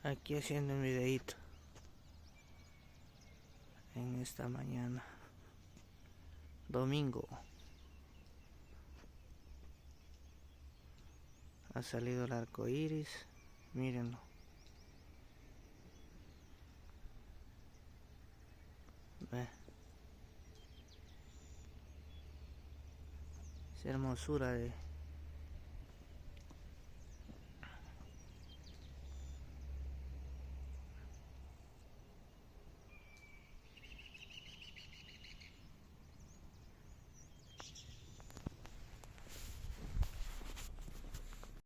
Aquí haciendo un videito en esta mañana domingo. Ha salido el arco iris, mírenlo. Ve. Es hermosura de